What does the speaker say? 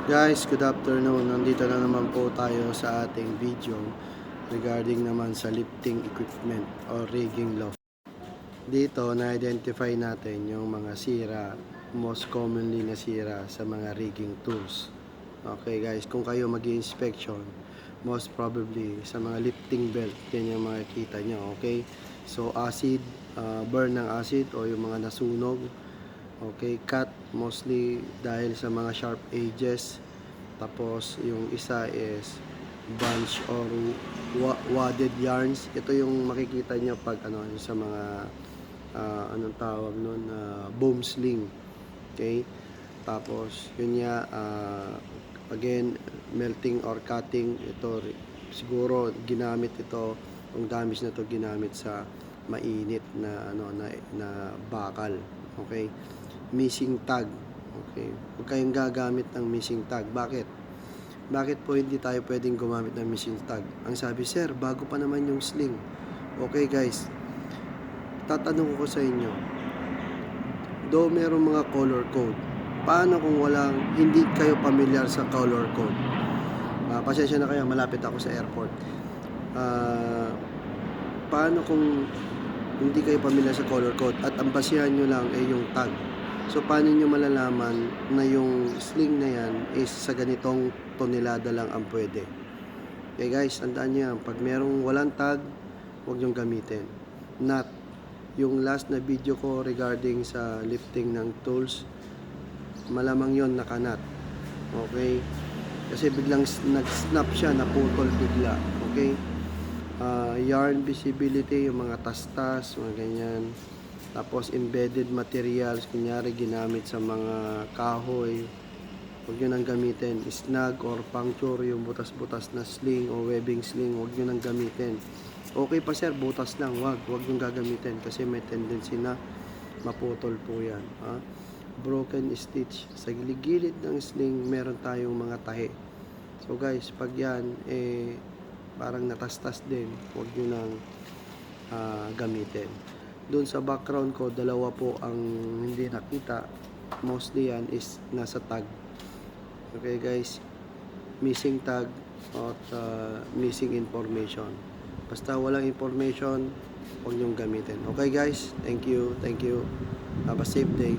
Guys, good afternoon. Nandito na naman po tayo sa ating video regarding naman sa lifting equipment or rigging loft. Dito na-identify natin yung mga sira, most commonly na sira sa mga rigging tools. Okay guys, kung kayo mag-inspection, most probably sa mga lifting belt, yan yung makikita nyo. Okay, so acid, burn ng acid o yung mga nasunog. Okay, cut mostly dahil sa mga sharp edges. Tapos yung isa is bunch or wadded yarns. Ito yung makikita nyo pag sa mga anong tawag nun, boom sling. Okay, tapos yun nga, again, melting or cutting. Ito siguro ginamit ito, yung damage na to ginamit sa mainit na na bakal. Okay, missing tag. Okay, huwag kayong gagamit ng missing tag. Bakit po hindi tayo pwedeng gumamit ng missing tag? Ang sabi, sir, bago pa naman yung sling. Okay guys, tatanong ko sa inyo, do merong mga color code, paano kung hindi kayo familiar sa color code? Pasensya na kayo, malapit ako sa airport. Paano kung hindi kayo familiar sa color code at ang basihan nyo lang ay yung tag? So, paano nyo malalaman na yung sling na yan is sa ganitong tonelada lang ang pwede? Okay guys, tandaan nyo yan. Pag merong walang tag, huwag nyong gamitin. Nut. Yung last na video ko regarding sa lifting ng tools, malamang yon nakanut. Okay? Kasi biglang nag-snap siya, naputol bigla. Okay? Yarn visibility, yung mga tastas, mga ganyan. Tapos embedded materials, kunyari ginamit sa mga kahoy, huwag nyo nang gamitin. Snag or puncture, yung butas-butas na sling o webbing sling, huwag nyo nang gamitin. Okay pa sir, butas lang, huwag nyo gagamitin kasi may tendency na maputol po yan. Broken stitch, sa gilid ng sling meron tayong mga tahi. So guys, pag yan parang natastas din, huwag nyo nang gamitin. Doon sa background ko, dalawa po ang hindi nakita. Mostly yan is nasa tag. Okay guys, missing tag at missing information. Basta walang information, huwag nyong gamitin. Okay guys, thank you. Have a safe day.